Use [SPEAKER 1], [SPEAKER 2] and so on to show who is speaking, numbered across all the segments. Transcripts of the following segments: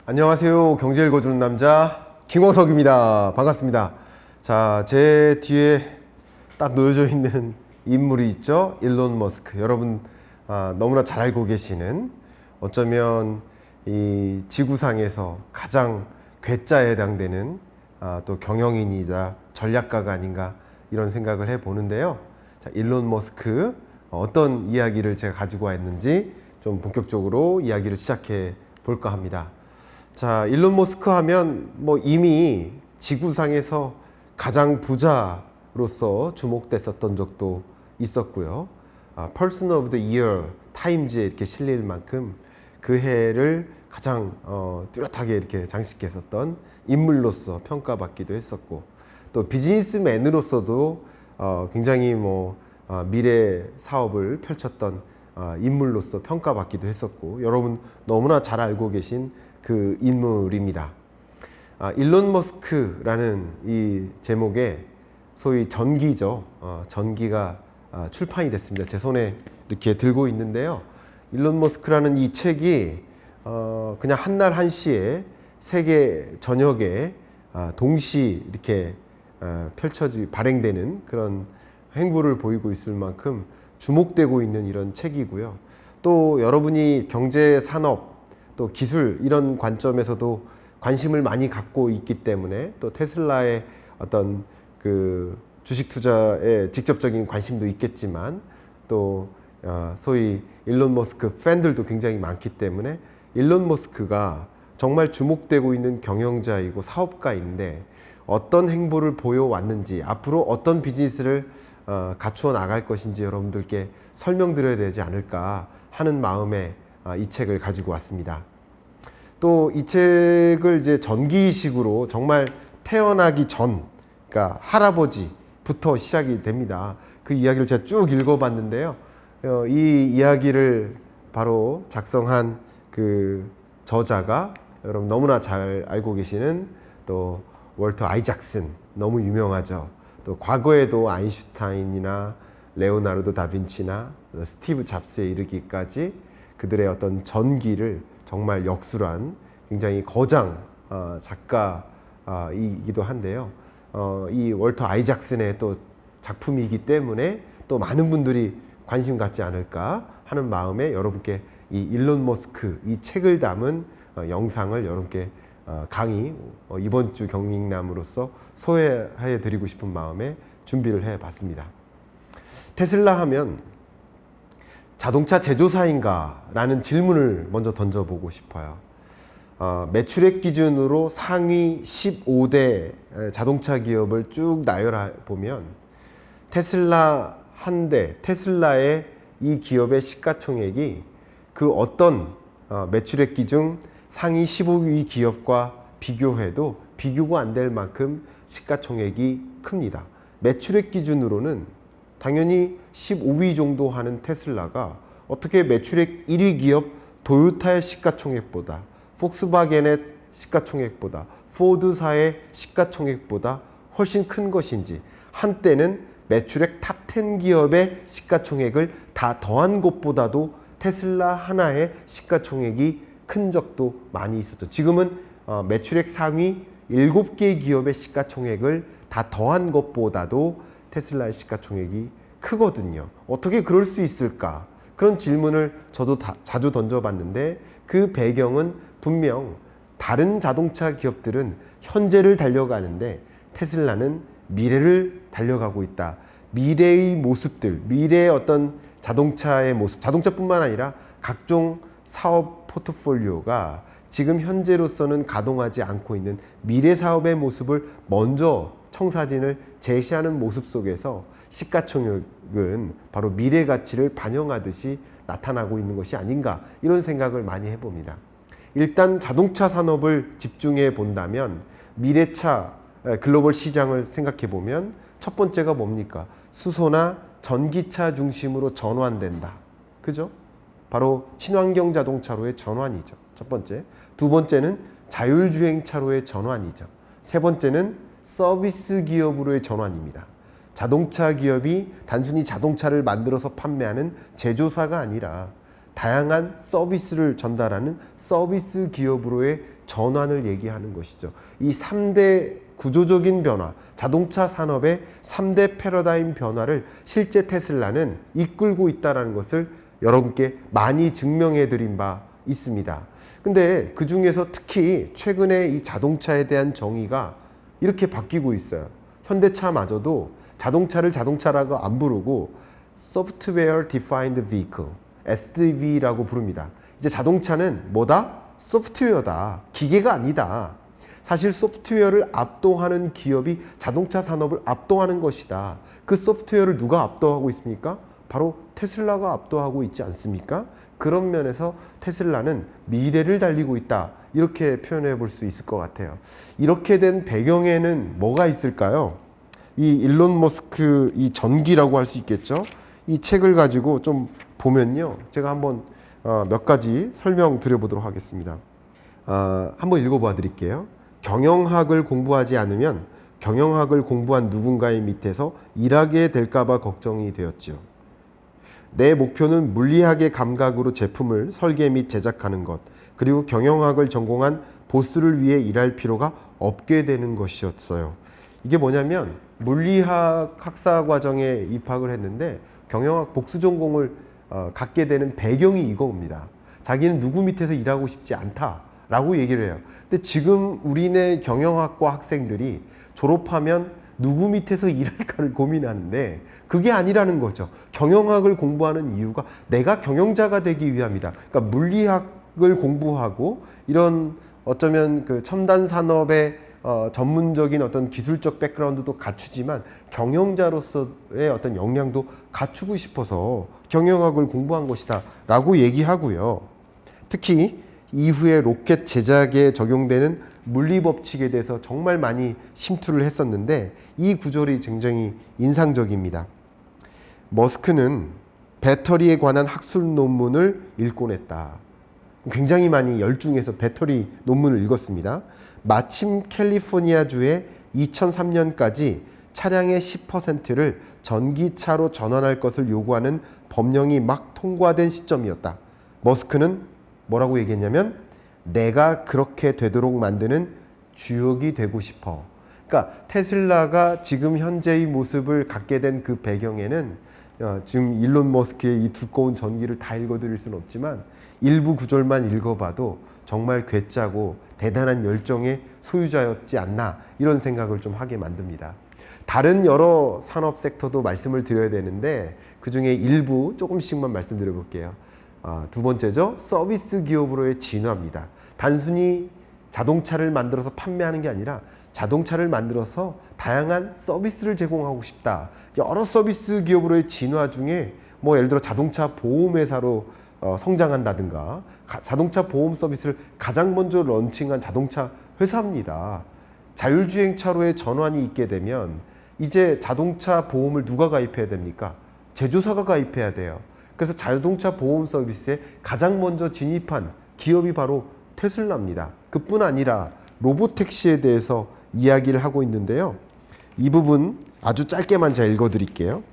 [SPEAKER 1] 안녕하세요. 경제 읽어주는 남자 김광석입니다. 반갑습니다. 자, 제 뒤에 딱 놓여져 있는 인물이 있죠. 일론 머스크. 여러분 너무나 잘 알고 계시는, 어쩌면 이 지구상에서 가장 괴짜에 해당되는 또 경영인이자 전략가가 아닌가, 이런 생각을 해보는데요. 자, 일론 머스크, 어떤 이야기를 제가 가지고 왔는지 좀 본격적으로 이야기를 시작해 볼까 합니다. 자, 일론 머스크 하면 뭐 이미 지구상에서 가장 부자로서 주목됐었던 적도 있었고요. Person of the Year 타임즈에 이렇게 실릴 만큼 그 해를 가장 뚜렷하게 이렇게 장식했었던 인물로서 평가받기도 했었고, 또 비즈니스맨으로서도 굉장히 미래 사업을 펼쳤던 인물로서 평가받기도 했었고, 여러분 너무나 잘 알고 계신 그 인물입니다. 일론 머스크라는 이 제목의 소위 전기죠. 전기가 출판이 됐습니다. 제 손에 이렇게 들고 있는데요. 일론 머스크라는 이 책이 그냥 한날 한시에 세계 전역에 동시 이렇게 발행되는 그런 행보를 보이고 있을 만큼 주목되고 있는 이런 책이고요. 또 여러분이 경제, 산업, 또 기술, 이런 관점에서도 관심을 많이 갖고 있기 때문에, 또 테슬라의 어떤 그 주식 투자에 직접적인 관심도 있겠지만, 또 소위 일론 머스크 팬들도 굉장히 많기 때문에 일론 머스크가 정말 주목되고 있는 경영자이고 사업가인데, 어떤 행보를 보여왔는지, 앞으로 어떤 비즈니스를 갖추어 나갈 것인지 여러분들께 설명드려야 되지 않을까 하는 마음에 이 책을 가지고 왔습니다. 또 이 책을 이제 전기식으로 정말 태어나기 전, 그러니까 할아버지부터 시작이 됩니다. 그 이야기를 제가 쭉 읽어봤는데요. 이 이야기를 바로 작성한 그 저자가 여러분 너무나 잘 알고 계시는 또 월터 아이작슨, 너무 유명하죠. 또 과거에도 아인슈타인이나 레오나르도 다빈치나 스티브 잡스에 이르기까지 그들의 어떤 전기를 정말 역술한 굉장히 거장 작가이기도 한데요. 이 월터 아이작슨의 또 작품이기 때문에 또 많은 분들이 관심 갖지 않을까 하는 마음에 여러분께 이 일론 머스크 이 책을 담은 영상을 여러분께 강의 이번 주 경익남으로서 소개해 드리고 싶은 마음에 준비를 해 봤습니다. 테슬라 하면 자동차 제조사인가? 라는 질문을 먼저 던져보고 싶어요. 매출액 기준으로 상위 15대 자동차 기업을 쭉 나열해 보면 테슬라 한 대, 테슬라의 이 기업의 시가총액이 그 어떤 매출액 기준 상위 15위 기업과 비교해도 비교가 안 될 만큼 시가총액이 큽니다. 매출액 기준으로는 당연히 15위 정도 하는 테슬라가 어떻게 매출액 1위 기업 도요타의 시가총액보다, 폭스바겐의 시가총액보다, 포드사의 시가총액보다 훨씬 큰 것인지, 한때는 매출액 탑10 기업의 시가총액을 다 더한 것보다도 테슬라 하나의 시가총액이 큰 적도 많이 있었죠. 지금은 매출액 상위 7개 기업의 시가총액을 다 더한 것보다도 테슬라의 시가총액이 크거든요. 어떻게 그럴 수 있을까? 그런 질문을 저도 자주 던져봤는데, 그 배경은 분명 다른 자동차 기업들은 현재를 달려가는데 테슬라는 미래를 달려가고 있다. 미래의 모습들, 미래의 어떤 자동차의 모습, 자동차뿐만 아니라 각종 사업 포트폴리오가 지금 현재로서는 가동하지 않고 있는 미래 사업의 모습을 먼저 청사진을 제시하는 모습 속에서 시가총액은 바로 미래 가치를 반영하듯이 나타나고 있는 것이 아닌가, 이런 생각을 많이 해봅니다. 일단 자동차 산업을 집중해 본다면 미래차 글로벌 시장을 생각해 보면 첫 번째가 뭡니까? 수소나 전기차 중심으로 전환된다. 그죠? 바로 친환경 자동차로의 전환이죠. 첫 번째. 두 번째는 자율주행차로의 전환이죠. 세 번째는 서비스 기업으로의 전환입니다. 자동차 기업이 단순히 자동차를 만들어서 판매하는 제조사가 아니라 다양한 서비스를 전달하는 서비스 기업으로의 전환을 얘기하는 것이죠. 이 3대 구조적인 변화, 자동차 산업의 3대 패러다임 변화를 실제 테슬라는 이끌고 있다는 것을 여러분께 많이 증명해 드린 바 있습니다. 근데 그 중에서 특히 최근에 이 자동차에 대한 정의가 이렇게 바뀌고 있어요. 현대차마저도 자동차를 자동차라고 안 부르고 Software Defined Vehicle, SDV라고 부릅니다. 이제 자동차는 뭐다? 소프트웨어다. 기계가 아니다. 사실 소프트웨어를 압도하는 기업이 자동차 산업을 압도하는 것이다. 그 소프트웨어를 누가 압도하고 있습니까? 바로 테슬라가 압도하고 있지 않습니까? 그런 면에서 테슬라는 미래를 달리고 있다. 이렇게 표현해 볼 수 있을 것 같아요. 이렇게 된 배경에는 뭐가 있을까요? 이 일론 머스크 이 전기라고 할 수 있겠죠. 이 책을 가지고 좀 보면요. 제가 한번 몇 가지 설명드려 보도록 하겠습니다. 한번 읽어봐 드릴게요. 경영학을 공부하지 않으면 경영학을 공부한 누군가의 밑에서 일하게 될까봐 걱정이 되었지요. 내 목표는 물리학의 감각으로 제품을 설계 및 제작하는 것, 그리고 경영학을 전공한 보스를 위해 일할 필요가 없게 되는 것이었어요. 이게 뭐냐면 물리학 학사 과정에 입학을 했는데 경영학 복수 전공을 갖게 되는 배경이 이겁니다. 자기는 누구 밑에서 일하고 싶지 않다라고 얘기를 해요. 근데 지금 우리네 경영학과 학생들이 졸업하면 누구 밑에서 일할까를 고민하는데 그게 아니라는 거죠. 경영학을 공부하는 이유가 내가 경영자가 되기 위함이다. 그러니까 물리학을 공부하고 이런 어쩌면 그 첨단 산업의 전문적인 어떤 기술적 백그라운드도 갖추지만 경영자로서의 어떤 역량도 갖추고 싶어서 경영학을 공부한 것이다 라고 얘기하고요. 특히 이후에 로켓 제작에 적용되는 물리법칙에 대해서 정말 많이 심투를 했었는데 이 구절이 굉장히 인상적입니다. 머스크는 배터리에 관한 학술 논문을 읽곤 했다. 굉장히 많이 열중해서 배터리 논문을 읽었습니다. 마침 캘리포니아주에 2003년까지 차량의 10%를 전기차로 전환할 것을 요구하는 법령이 막 통과된 시점이었다. 머스크는 뭐라고 얘기했냐면 내가 그렇게 되도록 만드는 주역이 되고 싶어. 그러니까 테슬라가 지금 현재의 모습을 갖게 된 그 배경에는 지금 일론 머스크의 이 두꺼운 전기를 다 읽어드릴 수는 없지만 일부 구절만 읽어봐도 정말 괴짜고 대단한 열정의 소유자였지 않나 이런 생각을 좀 하게 만듭니다. 다른 여러 산업 섹터도 말씀을 드려야 되는데 그 중에 일부 조금씩만 말씀드려 볼게요. 두 번째죠. 서비스 기업으로의 진화입니다. 단순히 자동차를 만들어서 판매하는 게 아니라 자동차를 만들어서 다양한 서비스를 제공하고 싶다. 여러 서비스 기업으로의 진화 중에 뭐 예를 들어 자동차 보험회사로 성장한다든가 자동차 보험 서비스를 가장 먼저 런칭한 자동차 회사입니다. 자율주행차로의 전환이 있게 되면 이제 자동차 보험을 누가 가입해야 됩니까? 제조사가 가입해야 돼요. 그래서 자동차 보험 서비스에 가장 먼저 진입한 기업이 바로 테슬라입니다. 그뿐 아니라 로보택시에 대해서 이야기를 하고 있는데요. 이 부분 아주 짧게만 제가 읽어드릴게요.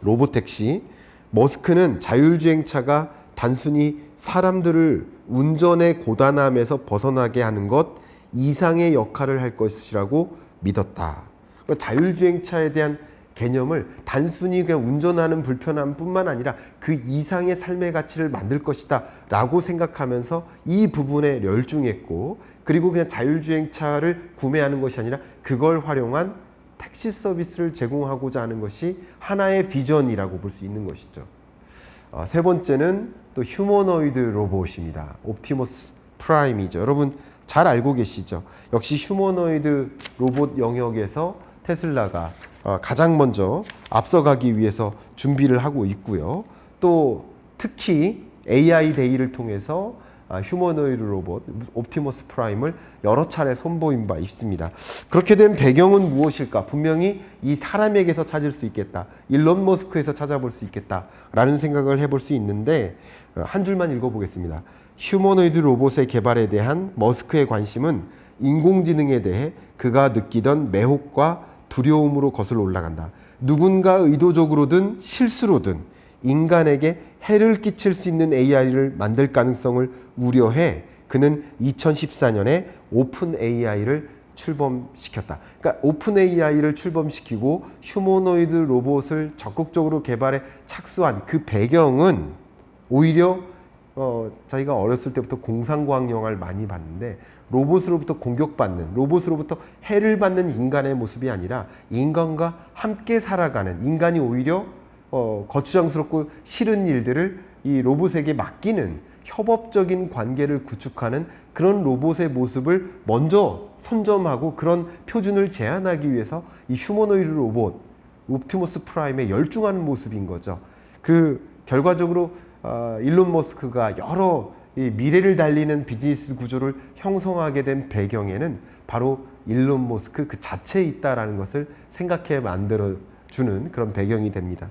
[SPEAKER 1] 로보택시. 머스크는 자율주행차가 단순히 사람들을 운전의 고단함에서 벗어나게 하는 것 이상의 역할을 할 것이라고 믿었다. 그러니까 자율주행차에 대한 개념을 단순히 그냥 운전하는 불편함뿐만 아니라 그 이상의 삶의 가치를 만들 것이다 라고 생각하면서 이 부분에 열중했고, 그리고 그냥 자율주행차를 구매하는 것이 아니라 그걸 활용한 택시 서비스를 제공하고자 하는 것이 하나의 비전이라고 볼 수 있는 것이죠. 세 번째는 또 휴머노이드 로봇입니다. 옵티머스 프라임이죠. 여러분 잘 알고 계시죠? 역시 휴머노이드 로봇 영역에서 테슬라가 가장 먼저 앞서가기 위해서 준비를 하고 있고요. 또 특히 AI 데이를 통해서 휴머노이드 로봇 옵티머스 프라임을 여러 차례 선보인 바 있습니다. 그렇게 된 배경은 무엇일까? 분명히 이 사람에게서 찾을 수 있겠다. 일론 머스크에서 찾아볼 수 있겠다라는 생각을 해볼 수 있는데 한 줄만 읽어보겠습니다. 휴머노이드 로봇의 개발에 대한 머스크의 관심은 인공지능에 대해 그가 느끼던 매혹과 두려움으로 거슬러 올라간다. 누군가 의도적으로든 실수로든 인간에게 해를 끼칠 수 있는 AI를 만들 가능성을 우려해 그는 2014년에 오픈 AI를 출범시켰다. 그러니까 오픈 AI를 출범시키고 휴머노이드 로봇을 적극적으로 개발에 착수한 그 배경은 오히려 자기가 어렸을 때부터 공상과학 영화를 많이 봤는데 로봇으로부터 공격받는, 로봇으로부터 해를 받는 인간의 모습이 아니라 인간과 함께 살아가는, 인간이 오히려 거추장스럽고 싫은 일들을 이 로봇에게 맡기는 협업적인 관계를 구축하는 그런 로봇의 모습을 먼저 선점하고 그런 표준을 제안하기 위해서 이 휴머노이드 로봇 옵티머스 프라임에 열중하는 모습인 거죠. 그 결과적으로 일론 머스크가 여러 이 미래를 달리는 비즈니스 구조를 형성하게 된 배경에는 바로 일론 머스크 그 자체에 있다라는 것을 생각해 만들어주는 그런 배경이 됩니다.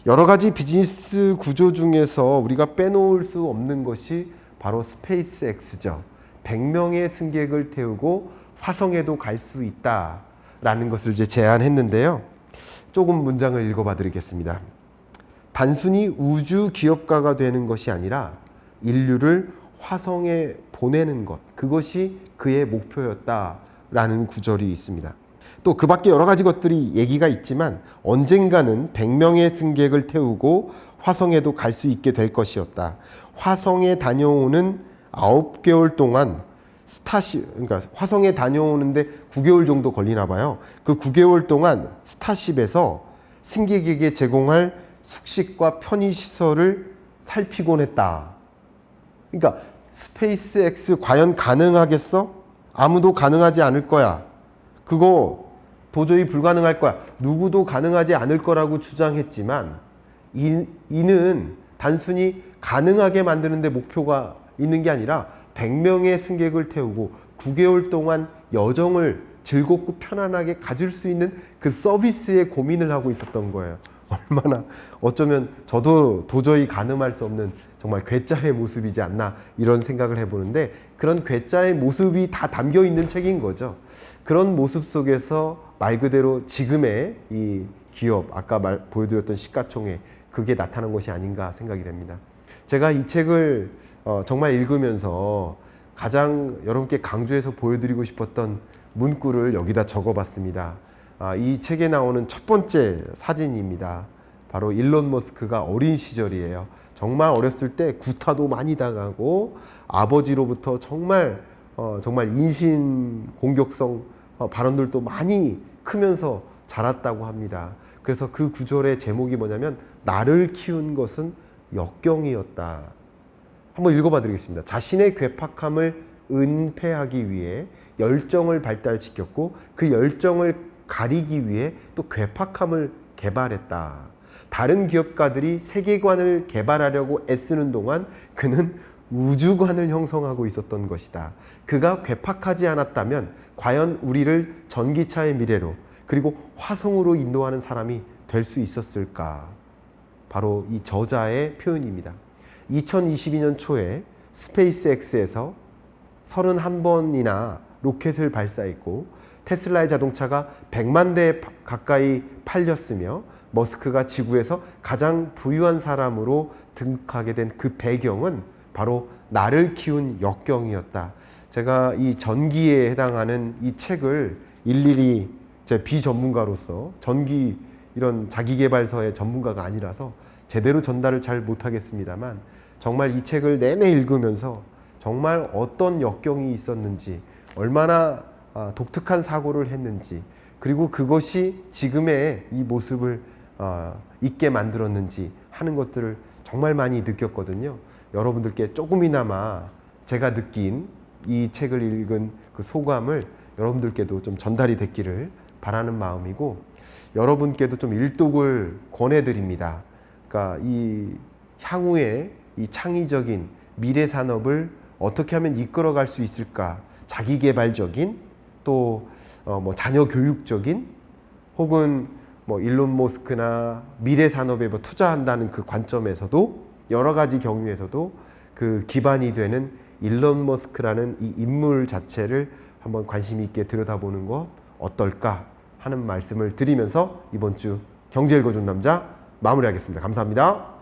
[SPEAKER 1] 여러 가지 비즈니스 구조 중에서 우리가 빼놓을 수 없는 것이 바로 스페이스X죠. 100명의 승객을 태우고 화성에도 갈 수 있다라는 것을 이제 제안했는데요. 조금 문장을 읽어봐 드리겠습니다. 단순히 우주 기업가가 되는 것이 아니라 인류를 화성에 보내는 것, 그것이 그의 목표였다라는 구절이 있습니다. 또 그 밖에 여러 가지 것들이 얘기가 있지만 언젠가는 100명의 승객을 태우고 화성에도 갈 수 있게 될 것이었다. 화성에 다녀오는 9개월 동안 그러니까 화성에 다녀오는데 9개월 정도 걸리나 봐요. 그 9개월 동안 스타쉽에서 승객에게 제공할 숙식과 편의시설을 살피곤 했다. 그러니까 스페이스X 과연 가능하겠어? 아무도 가능하지 않을 거야. 그거 도저히 불가능할 거야. 누구도 가능하지 않을 거라고 주장했지만 이는 단순히 가능하게 만드는 데 목표가 있는 게 아니라 100명의 승객을 태우고 9개월 동안 여정을 즐겁고 편안하게 가질 수 있는 그 서비스에 고민을 하고 있었던 거예요. 얼마나 어쩌면 저도 도저히 가늠할 수 없는 정말 괴짜의 모습이지 않나 이런 생각을 해보는데 그런 괴짜의 모습이 다 담겨 있는 책인 거죠. 그런 모습 속에서 말 그대로 지금의 이 기업, 아까 보여드렸던 시가총액, 그게 나타난 것이 아닌가 생각이 됩니다. 제가 이 책을 정말 읽으면서 가장 여러분께 강조해서 보여드리고 싶었던 문구를 여기다 적어봤습니다. 이 책에 나오는 첫 번째 사진입니다. 바로 일론 머스크가 어린 시절이에요. 정말 어렸을 때 구타도 많이 당하고 아버지로부터 정말 인신 공격성 발언들도 많이 크면서 자랐다고 합니다. 그래서 그 구절의 제목이 뭐냐면 나를 키운 것은 역경이었다. 한번 읽어봐 드리겠습니다. 자신의 괴팍함을 은폐하기 위해 열정을 발달시켰고 그 열정을 가리기 위해 또 괴팍함을 개발했다. 다른 기업가들이 세계관을 개발하려고 애쓰는 동안 그는 우주관을 형성하고 있었던 것이다. 그가 괴팍하지 않았다면 과연 우리를 전기차의 미래로 그리고 화성으로 인도하는 사람이 될 수 있었을까? 바로 이 저자의 표현입니다. 2022년 초에 스페이스X에서 31번이나 로켓을 발사했고 테슬라의 자동차가 100만 대 가까이 팔렸으며 머스크가 지구에서 가장 부유한 사람으로 등극하게 된 그 배경은 바로 나를 키운 역경이었다. 제가 이 전기에 해당하는 이 책을 일일이 제 비전문가로서 전기 이런 자기계발서의 전문가가 아니라서 제대로 전달을 잘 못하겠습니다만 정말 이 책을 내내 읽으면서 정말 어떤 역경이 있었는지 얼마나 독특한 사고를 했는지 그리고 그것이 지금의 이 모습을 있게 만들었는지 하는 것들을 정말 많이 느꼈거든요. 여러분들께 조금이나마 제가 느낀 이 책을 읽은 그 소감을 여러분들께도 좀 전달이 됐기를 바라는 마음이고 여러분께도 좀 일독을 권해드립니다. 그러니까 이 향후에 이 창의적인 미래 산업을 어떻게 하면 이끌어갈 수 있을까? 자기개발적인 또 뭐 자녀 교육적인 혹은 뭐 일론 머스크나 미래 산업에 뭐 투자한다는 그 관점에서도 여러 가지 경우에서도 그 기반이 되는 일론 머스크라는 이 인물 자체를 한번 관심 있게 들여다보는 것 어떨까 하는 말씀을 드리면서 이번 주 경제 읽어준 남자 마무리하겠습니다. 감사합니다.